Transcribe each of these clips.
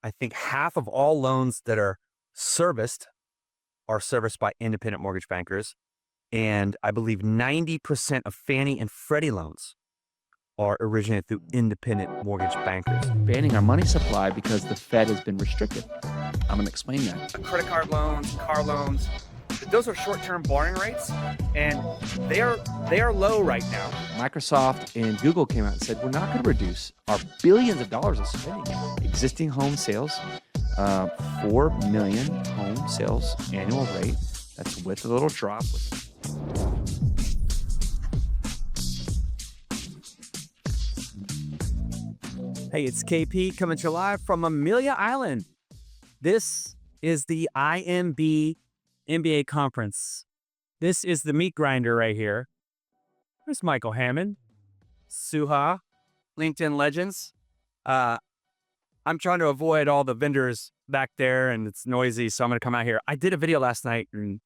I think half of all loans that are serviced by independent mortgage bankers. And I believe 90% of Fannie and Freddie loans are originated through independent mortgage bankers. Banning our money supply because the Fed has been restricted. I'm going to explain that. Credit card loans, car loans, those are short-term borrowing rates, and they are low right now. Microsoft and Google came out and said, we're not going to reduce our billions of dollars of spending. Existing home sales, 4 million home sales annual rate. That's with a little drop. Hey, it's KP coming to you live from Amelia Island. This is the IMB NBA Conference. This is the meat grinder right here. There's Michael Hammond, Suha, LinkedIn Legends. I'm trying to avoid all the vendors back there, and it's noisy, so I'm going to come out here. I did a video last night, and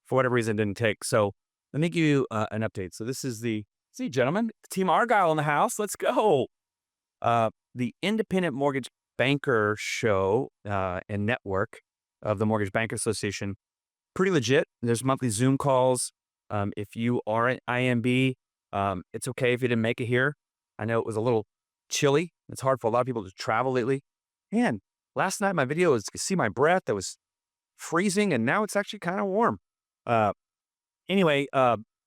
for whatever reason, it didn't take. So let me give you an update. So this is see, gentlemen, Team Argyle in the house. Let's go. The Independent Mortgage Banker Show and Network of the Mortgage Banker Association, pretty legit. There's monthly Zoom calls. If you are at IMB, it's okay if you didn't make it here. I know it was a little chilly. It's hard for a lot of people to travel lately. And last night, my video was, you could see my breath. That was freezing, and now it's actually kind of warm. Anyway,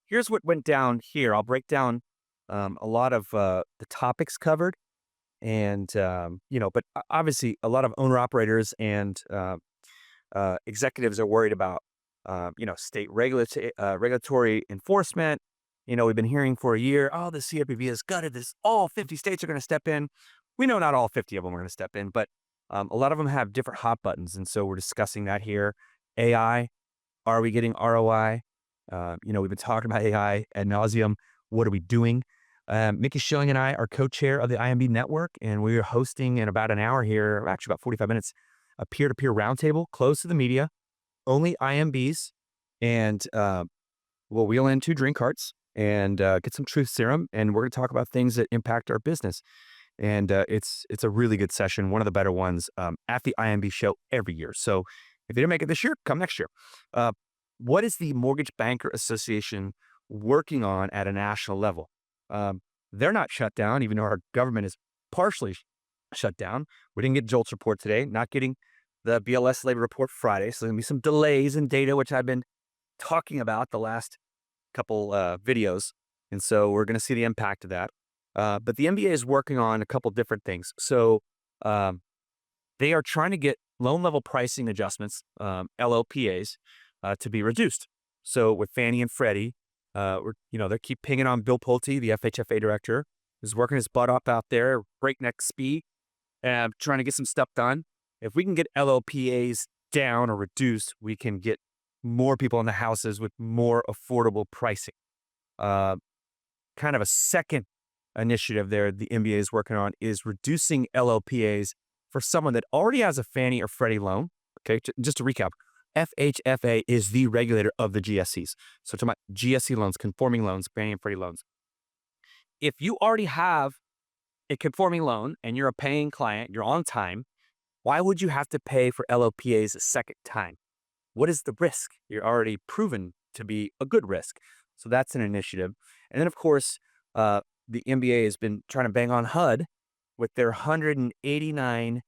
here's what went down here. I'll break down a lot of the topics covered. And, but obviously a lot of owner operators and executives are worried about, state regulatory enforcement. We've been hearing for a year, oh, the CFPB has gutted this. All 50 states are going to step in. We know not all 50 of them are going to step in, but a lot of them have different hot buttons. And so we're discussing that here. AI, are we getting ROI? We've been talking about AI ad nauseum. What are we doing? Mickey Schilling and I are co-chair of the IMB network, and we are hosting in about an hour here, actually about 45 minutes, a peer-to-peer roundtable closed to the media, only IMBs, and we'll wheel in 2 drink carts and get some truth serum, and we're going to talk about things that impact our business. And it's a really good session, one of the better ones at the IMB show every year. So if you didn't make it this year, come next year. What is the Mortgage Banker Association working on at a national level? They're not shut down, even though our government is partially shut down. We didn't get JOLTS report today, not getting the BLS labor report Friday. So there's going to be some delays in data, which I've been talking about the last couple videos. And so we're going to see the impact of that. But the MBA is working on a couple different things. So they are trying to get loan level pricing adjustments, LLPAs, to be reduced. So with Fannie and Freddie, they keep pinging on Bill Pulte, the FHFA director, who's working his butt off out there, breakneck speed, and trying to get some stuff done. If we can get LLPAs down or reduced, we can get more people in the houses with more affordable pricing. Kind of a second initiative there the MBA is working on is reducing LLPAs for someone that already has a Fannie or Freddie loan. Okay, just to recap. FHFA is the regulator of the GSEs. So talking about GSE loans, conforming loans, Fannie and Freddie loans. If you already have a conforming loan and you're a paying client, you're on time, why would you have to pay for LLPAs a second time? What is the risk? You're already proven to be a good risk. So that's an initiative. And then, of course, the MBA has been trying to bang on HUD with their $189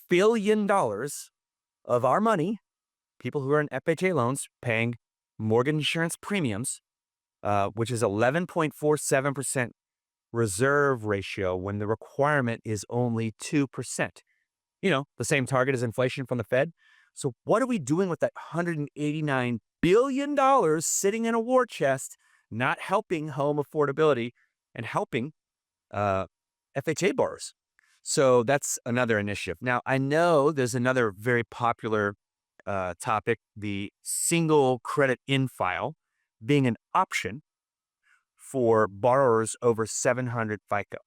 billion of our money, people who are in FHA loans paying mortgage insurance premiums, which is 11.47% reserve ratio when the requirement is only 2%. The same target as inflation from the Fed. So what are we doing with that $189 billion sitting in a war chest, not helping home affordability and helping FHA borrowers? So that's another initiative. Now, I know there's another very popular topic, the single credit in file being an option for borrowers over 700 FICO.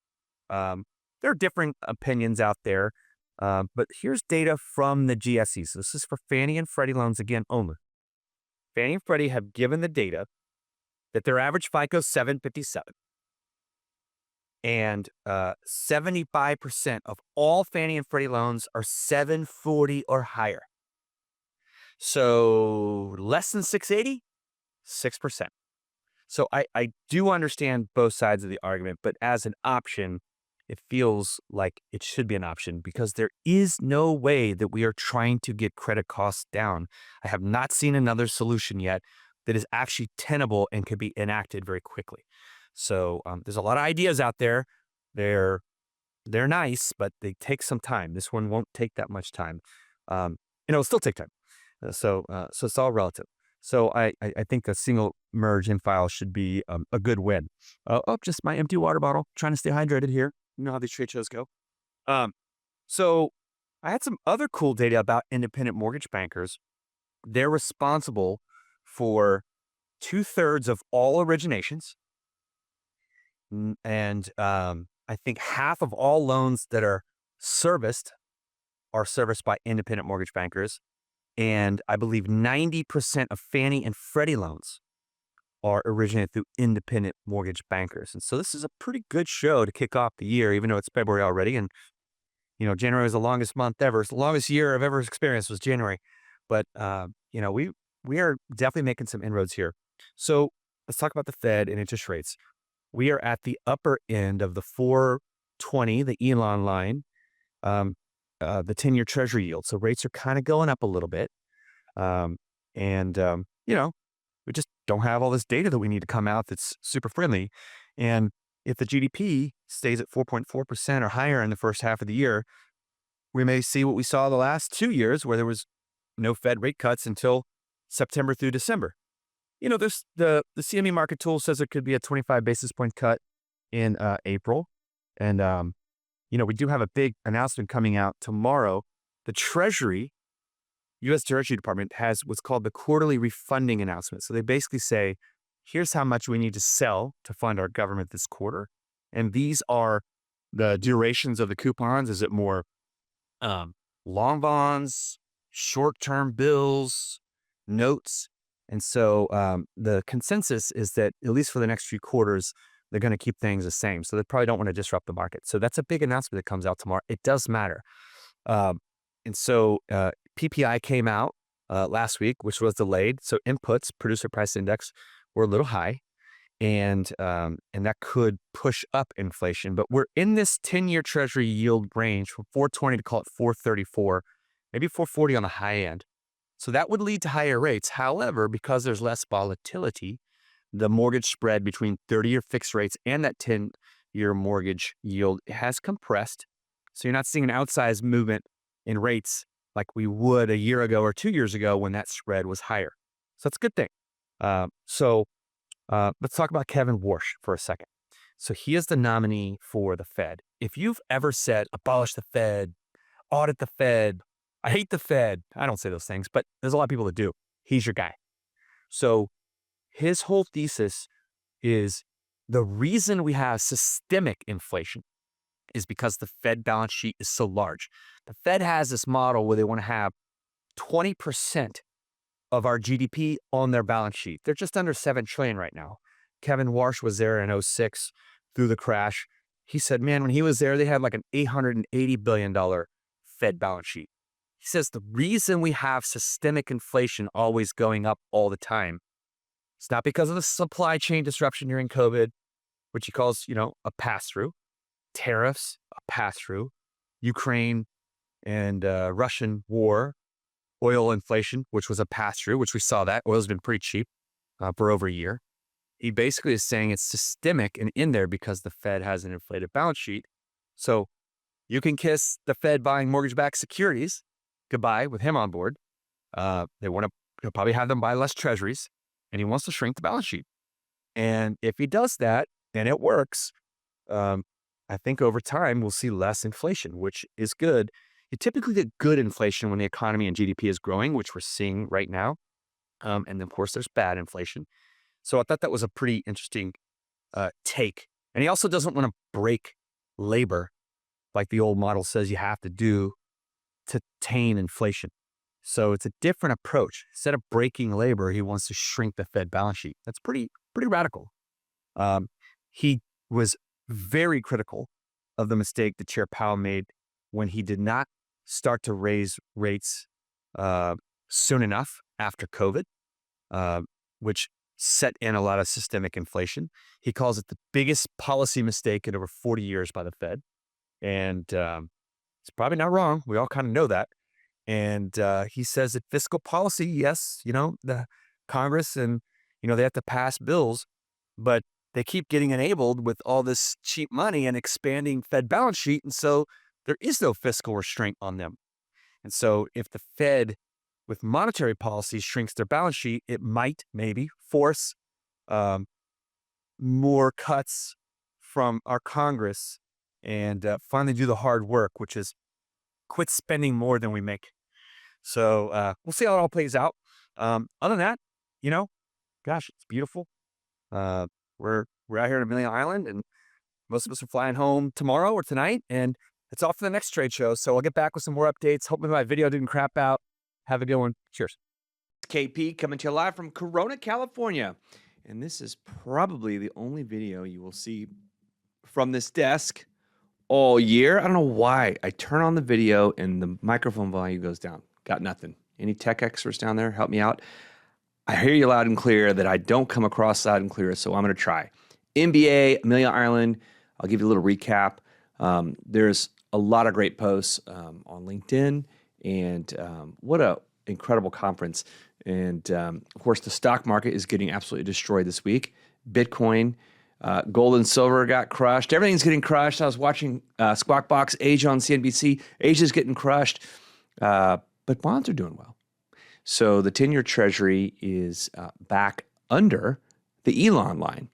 There are different opinions out there, but here's data from the GSEs. So this is for Fannie and Freddie loans again only. Fannie and Freddie have given the data that their average FICO is 757. And 75% of all Fannie and Freddie loans are 740 or higher. So less than 680, 6%. So I do understand both sides of the argument, but as an option, it feels like it should be an option because there is no way that we are trying to get credit costs down. I have not seen another solution yet that is actually tenable and can be enacted very quickly. So there's a lot of ideas out there. They're nice, but they take some time. This one won't take that much time. It'll still take time. So it's all relative. So I think a single merge in file should be a good win. Just my empty water bottle. Trying to stay hydrated here. You know how these trade shows go. So I had some other cool data about independent mortgage bankers. They're responsible for 2/3 of all originations. And I think half of all loans that are serviced by independent mortgage bankers. And I believe 90% of Fannie and Freddie loans are originated through independent mortgage bankers. And so this is a pretty good show to kick off the year, even though it's February already. And, January was the longest month ever. It's the longest year I've ever experienced was January. But, we are definitely making some inroads here. So let's talk about the Fed and interest rates. We are at the upper end of the 420, the Elon line, the 10-year Treasury yield. So rates are kind of going up a little bit. We just don't have all this data that we need to come out that's super friendly. And if the GDP stays at 4.4% or higher in the first half of the year, we may see what we saw the last 2 years where there was no Fed rate cuts until September through December. There's the CME market tool says there could be a 25 basis point cut in April. And, we do have a big announcement coming out tomorrow. The Treasury, U.S. Treasury Department has what's called the quarterly refunding announcement. So they basically say, here's how much we need to sell to fund our government this quarter. And these are the durations of the coupons. Is it more long bonds, short-term bills, notes? And so the consensus is that at least for the next few quarters, they're going to keep things the same. So they probably don't want to disrupt the market. So that's a big announcement that comes out tomorrow. It does matter. And so PPI came out last week, which was delayed. So inputs, producer price index, were a little high. And that could push up inflation. But we're in this 10-year Treasury yield range from 420 to call it 434, maybe 440 on the high end. So that would lead to higher rates. However, because there's less volatility, the mortgage spread between 30-year fixed rates and that 10-year mortgage yield has compressed. So you're not seeing an outsized movement in rates like we would a year ago or 2 years ago when that spread was higher. So that's a good thing. Let's talk about Kevin Warsh for a second. So he is the nominee for the Fed. If you've ever said, abolish the Fed, audit the Fed, I hate the Fed, I don't say those things, but there's a lot of people that do. He's your guy. So his whole thesis is the reason we have systemic inflation is because the Fed balance sheet is so large. The Fed has this model where they want to have 20% of our GDP on their balance sheet. They're just under $7 trillion right now. Kevin Warsh was there in 2006 through the crash. He said, man, when he was there, they had like an $880 billion Fed balance sheet. He says the reason we have systemic inflation always going up all the time, it's not because of the supply chain disruption during COVID, which he calls, a pass-through, tariffs, a pass-through, Ukraine and Russian war, oil inflation, which was a pass-through, which we saw that. Oil's been pretty cheap for over a year. He basically is saying it's systemic and in there because the Fed has an inflated balance sheet. So you can kiss the Fed buying mortgage-backed securities goodbye with him on board. They want to probably have them buy less treasuries, and he wants to shrink the balance sheet. And if he does that, and it works, I think over time we'll see less inflation, which is good. You typically get good inflation when the economy and GDP is growing, which we're seeing right now. And then, of course, there's bad inflation. So I thought that was a pretty interesting take. And he also doesn't want to break labor like the old model says you have to do to tame inflation. So it's a different approach. Instead of breaking labor, he wants to shrink the Fed balance sheet. That's pretty radical. He was very critical of the mistake that Chair Powell made when he did not start to raise rates soon enough after COVID, which set in a lot of systemic inflation. He calls it the biggest policy mistake in over 40 years by the Fed. And it's probably not wrong. We all kind of know that. And he says that fiscal policy, yes, the Congress and, they have to pass bills, but they keep getting enabled with all this cheap money and expanding Fed balance sheet. And so there is no fiscal restraint on them. And so if the Fed with monetary policy shrinks their balance sheet, it might maybe force more cuts from our Congress and finally do the hard work, which is quit spending more than we make. So we'll see how it all plays out. Other than that, gosh, it's beautiful. We're out here at Amelia Island, and most of us are flying home tomorrow or tonight, and it's off to the next trade show. So I'll get back with some more updates. Hopefully my video didn't crap out. Have a good one. Cheers. KP coming to you live from Corona, California. And this is probably the only video you will see from this desk all year. I don't know why. I turn on the video and the microphone volume goes down. Got nothing. Any tech experts down there? Help me out. I hear you loud and clear that I don't come across loud and clear, so I'm going to try. NBA, Amelia Island. I'll give you a little recap. There's a lot of great posts on LinkedIn, and what a incredible conference. And of course, the stock market is getting absolutely destroyed this week. Bitcoin, gold and silver got crushed. Everything's getting crushed. I was watching Squawk Box Asia on CNBC. Asia's getting crushed, but bonds are doing well. So the 10-year Treasury is back under the Elon line,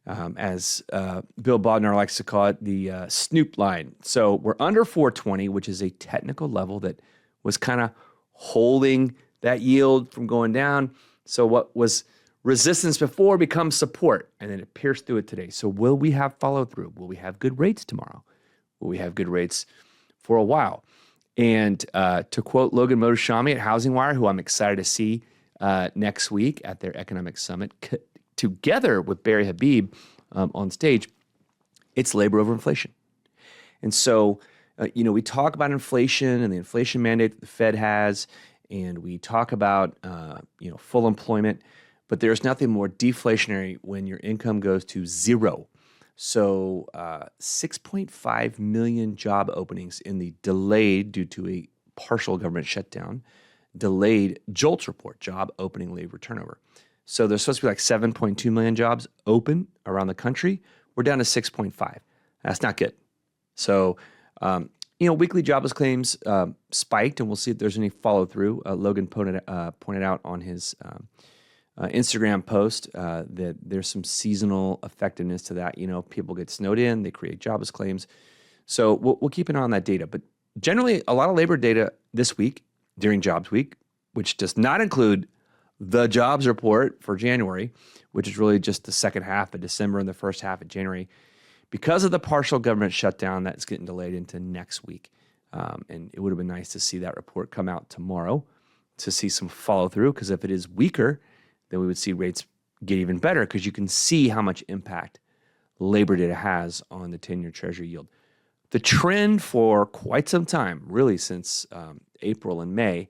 as Bill Bodnar likes to call it, the Snoop line. So we're under 420, which is a technical level that was kind of holding that yield from going down. So what was resistance before becomes support, and then it pierced through it today. So will we have follow through? Will we have good rates tomorrow? Will we have good rates for a while? And to quote Logan Motoshami at Housing Wire, who I'm excited to see next week at their economic summit, together with Barry Habib on stage, it's labor over inflation. And so, we talk about inflation and the inflation mandate that the Fed has, and we talk about, full employment, but there's nothing more deflationary when your income goes to zero. So 6.5 million job openings in the delayed, due to a partial government shutdown, delayed JOLTS report, job opening labor turnover. So there's supposed to be like 7.2 million jobs open around the country. We're down to 6.5. That's not good. So, weekly jobless claims spiked, and we'll see if there's any follow through. Logan pointed out on his Instagram post that there's some seasonal effectiveness to that. People get snowed in, they create jobless claims. So we'll keep an eye on that data. But generally, a lot of labor data this week during jobs week, which does not include the jobs report for January, which is really just the second half of December and the first half of January. Because of the partial government shutdown, that's getting delayed into next week. And it would have been nice to see that report come out tomorrow to see some follow through, because if it is weaker, then we would see rates get even better, because you can see how much impact labor data has on the 10-year Treasury yield. The trend for quite some time, really since April and May,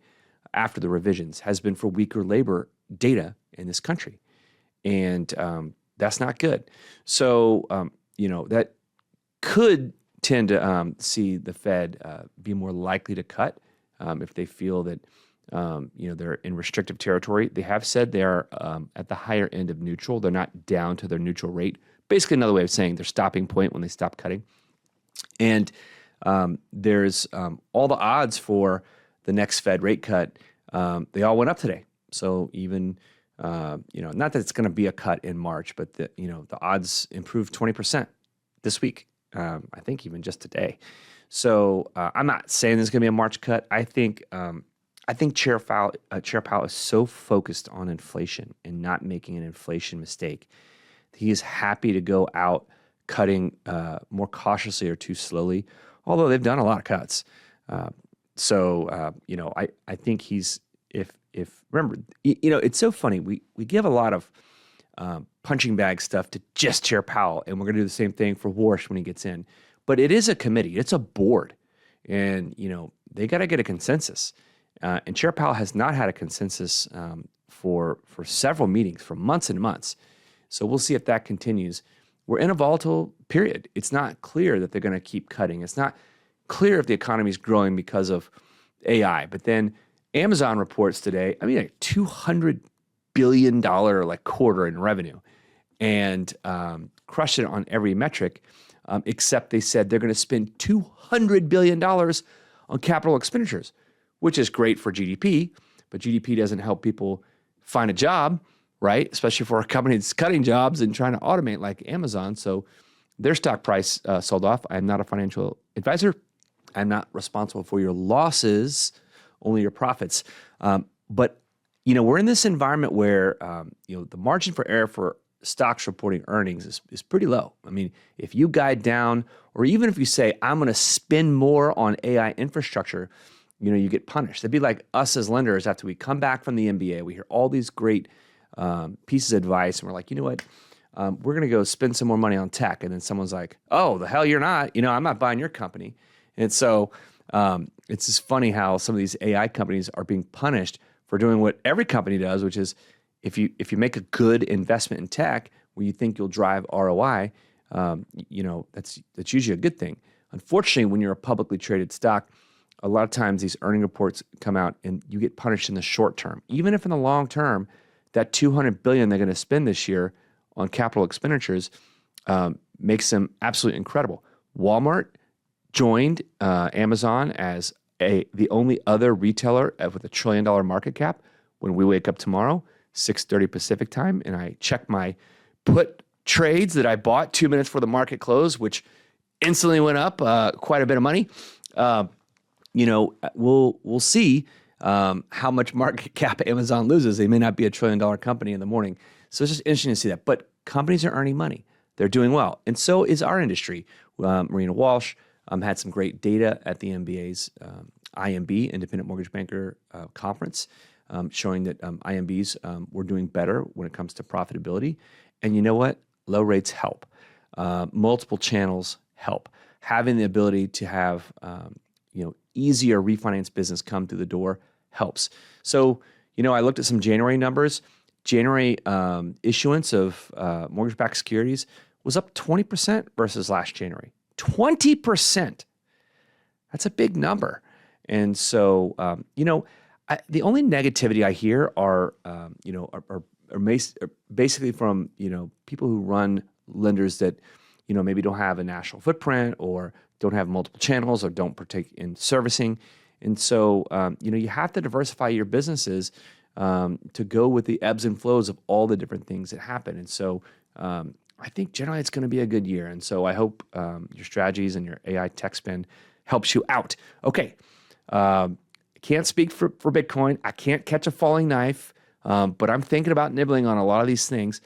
after the revisions, has been for weaker labor data in this country. And that's not good. So, that could tend to see the Fed be more likely to cut if they feel that they're in restrictive territory. They have said they're at the higher end of neutral. They're not down to their neutral rate. Basically, another way of saying their stopping point when they stop cutting. And there's all the odds for the next Fed rate cut. They all went up today. So even, not that it's going to be a cut in March, but the odds improved 20% this week. I think even just today. So I'm not saying there's going to be a March cut. I think Chair Powell is so focused on inflation and not making an inflation mistake. He is happy to go out cutting more cautiously or too slowly, although they've done a lot of cuts. I think he's, if remember, it's so funny. We give a lot of punching bag stuff to just Chair Powell. And we're going to do the same thing for Warsh when he gets in. But it is a committee. It's a board. And, they got to get a consensus. And Chair Powell has not had a consensus for several meetings, for months and months. So we'll see if that continues. We're in a volatile period. It's not clear that they're going to keep cutting. It's not clear if the economy is growing because of AI. But then Amazon reports today, like $200 billion quarter in revenue, and crushed it on every metric, except they said they're going to spend $200 billion on capital expenditures, which is great for GDP, but GDP doesn't help people find a job, right? Especially for a company that's cutting jobs and trying to automate like Amazon. So their stock price sold off. I'm not a financial advisor. I'm not responsible for your losses, only your profits. But we're in this environment where the margin for error for stocks reporting earnings is pretty low. If you guide down, or even if you say, I'm going to spend more on AI infrastructure, you get punished. It'd be like us as lenders after we come back from the MBA, we hear all these great pieces of advice, and we're like, you know what? We're going to go spend some more money on tech. And then someone's like, oh, the hell you're not. I'm not buying your company. And so it's just funny how some of these AI companies are being punished for doing what every company does, which is if you make a good investment in tech where you think you'll drive ROI, that's usually a good thing. Unfortunately, when you're a publicly traded stock, a lot of times these earning reports come out and you get punished in the short term. Even if in the long term, that $200 billion they're going to spend this year on capital expenditures makes them absolutely incredible. Walmart joined Amazon as the only other retailer with a $1 trillion market cap. When we wake up tomorrow, 6:30 Pacific time, and I check my put trades that I bought 2 minutes before the market closed, which instantly went up quite a bit of money. We'll see how much market cap Amazon loses. They may not be a $1 trillion company in the morning. So it's just interesting to see that. But companies are earning money. They're doing well. And so is our industry. Marina Walsh had some great data at the MBA's IMB, Independent Mortgage Banker Conference, showing that IMBs were doing better when it comes to profitability. And you know what? Low rates help. Multiple channels help. Having the ability to have easier refinance business come through the door helps. So, I looked at some January numbers. January issuance of mortgage-backed securities was up 20% versus last January. 20%. That's a big number. And so, the only negativity I hear are basically from, people who run lenders that, maybe don't have a national footprint or don't have multiple channels or don't partake in servicing. And so, you have to diversify your businesses to go with the ebbs and flows of all the different things that happen. And so, I think generally it's going to be a good year. And so I hope your strategies and your AI tech spend helps you out. Okay. Can't speak for Bitcoin. I can't catch a falling knife, but I'm thinking about nibbling on a lot of these things.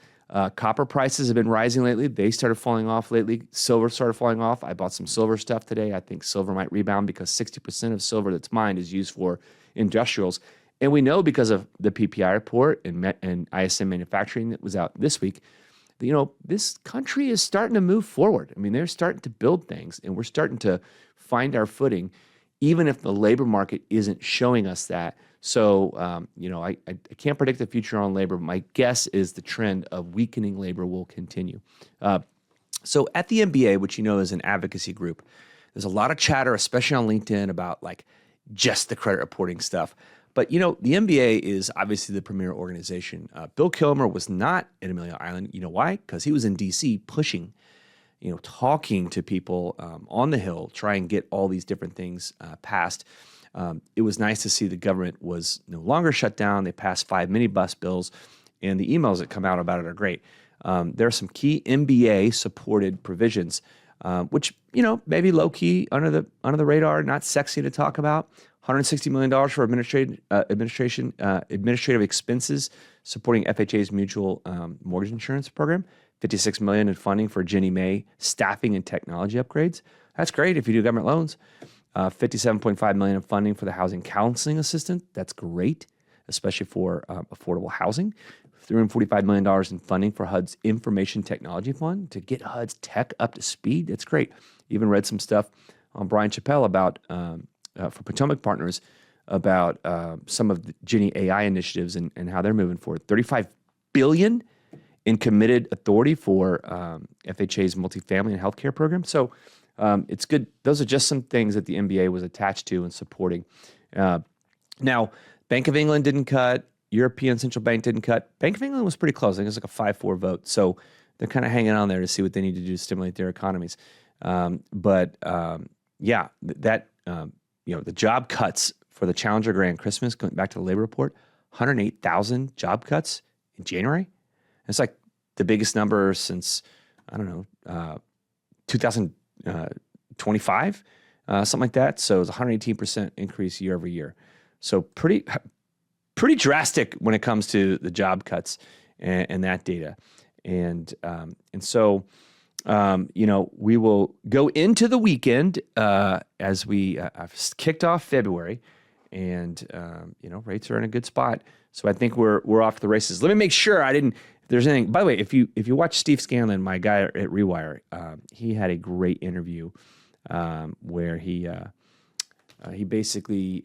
Copper prices have been rising lately. They started falling off lately. Silver started falling off. I bought some silver stuff today. I think silver might rebound because 60% of silver that's mined is used for industrials. And we know because of the PPI report and ISM manufacturing that was out this week, this country is starting to move forward. They're starting to build things, and we're starting to find our footing, even if the labor market isn't showing us that. So, I can't predict the future on labor, but my guess is the trend of weakening labor will continue. So at the MBA, which is an advocacy group, there's a lot of chatter, especially on LinkedIn, about just the credit reporting stuff. But, the MBA is obviously the premier organization. Bill Kilmer was not at Amelia Island. You know why? Because he was in D.C. pushing, talking to people on the Hill, try and get all these different things passed. It was nice to see the government was no longer shut down. They passed 5 minibus bills, and the emails that come out about it are great. There are some key MBA-supported provisions, which, maybe low-key under the radar, not sexy to talk about. $160 million for administrative expenses supporting FHA's mutual mortgage insurance program. $56 million in funding for Ginnie Mae staffing and technology upgrades. That's great if you do government loans. $57.5 million in funding for the housing counseling assistant. That's great, especially for affordable housing. $345 million in funding for HUD's Information Technology Fund to get HUD's tech up to speed. It's great. Even read some stuff on Brian Chappell about, for Potomac Partners, about some of the Ginny AI initiatives and how they're moving forward. $35 billion in committed authority for FHA's multifamily and healthcare program. So it's good. Those are just some things that the MBA was attached to and supporting. Now, Bank of England didn't cut. European Central Bank didn't cut. Bank of England was pretty close. I think it was like a 5-4 vote. So they're kind of hanging on there to see what they need to do to stimulate their economies. The job cuts for the Challenger Grand Christmas, going back to the labor report, 108,000 job cuts in January. It's like the biggest number since, 2025, something like that. So it's 118% increase year over year. So pretty drastic when it comes to the job cuts and that data. And so we will go into the weekend as I've kicked off February, and rates are in a good spot. So I think we're off to the races. Let me make sure if there's anything. By the way, if you watch Steve Scanlon, my guy at Rewire, he had a great interview where he basically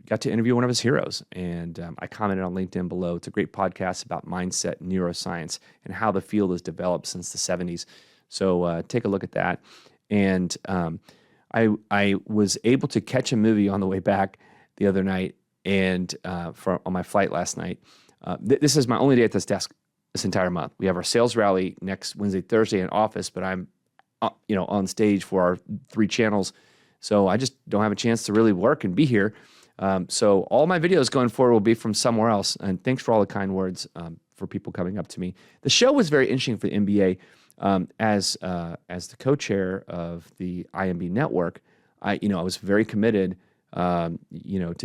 got to interview one of his heroes, and I commented on LinkedIn below. It's a great podcast about mindset, neuroscience, and how the field has developed since the 70s. So take a look at that. And I was able to catch a movie on the way back the other night, and on my flight last night. This is my only day at this desk this entire month. We have our sales rally next Wednesday, Thursday in office, but I'm on stage for our 3 channels. So I just don't have a chance to really work and be here. So all my videos going forward will be from somewhere else. And thanks for all the kind words for people coming up to me. The show was very interesting for the MBA. As the co-chair of the IMB network, I was very committed, to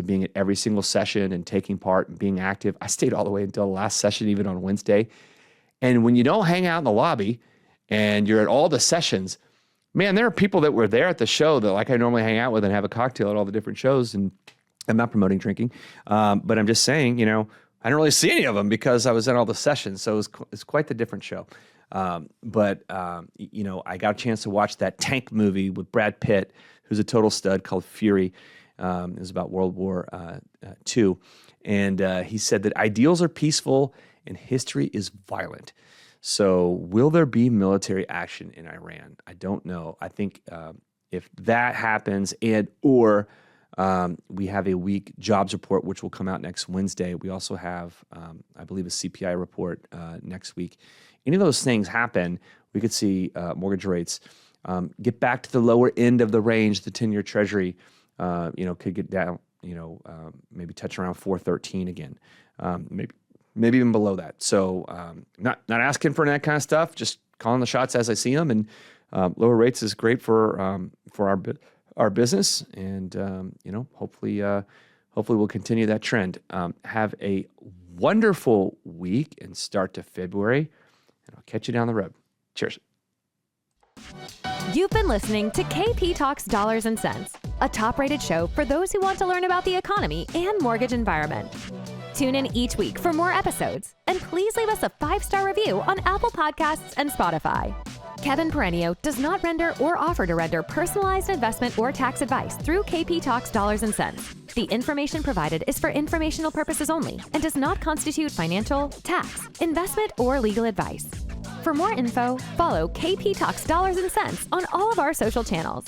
being at every single session and taking part and being active. I stayed all the way until the last session, even on Wednesday. And when you don't hang out in the lobby and you're at all the sessions, man, there are people that were there at the show that I normally hang out with and have a cocktail at all the different shows. And I'm not promoting drinking, but I'm just saying, I didn't really see any of them because I was in all the sessions. So it's quite the different show. I got a chance to watch that tank movie with Brad Pitt, who's a total stud, called Fury. It was about World War II. And he said that ideals are peaceful and history is violent. So will there be military action in Iran? I don't know. I think if that happens or we have a weak jobs report, which will come out next Wednesday. We also have, I believe, a CPI report next week. Any of those things happen, we could see mortgage rates get back to the lower end of the range. The 10-year Treasury, could get down, maybe touch around 4.13 again, maybe even below that. So not asking for that kind of stuff, just calling the shots as I see them. And lower rates is great for our business, and hopefully we'll continue that trend. Have a wonderful week and start to February, and I'll catch you down the road. Cheers. You've been listening to KP Talks Dollars and Cents, a top-rated show for those who want to learn about the economy and mortgage environment. Tune in each week for more episodes, and please leave us a 5-star review on Apple Podcasts and Spotify. Kevin Perenio does not render or offer to render personalized investment or tax advice through KP Talks Dollars and Cents. The information provided is for informational purposes only and does not constitute financial, tax, investment, or legal advice. For more info, follow KP Talks Dollars and Cents on all of our social channels.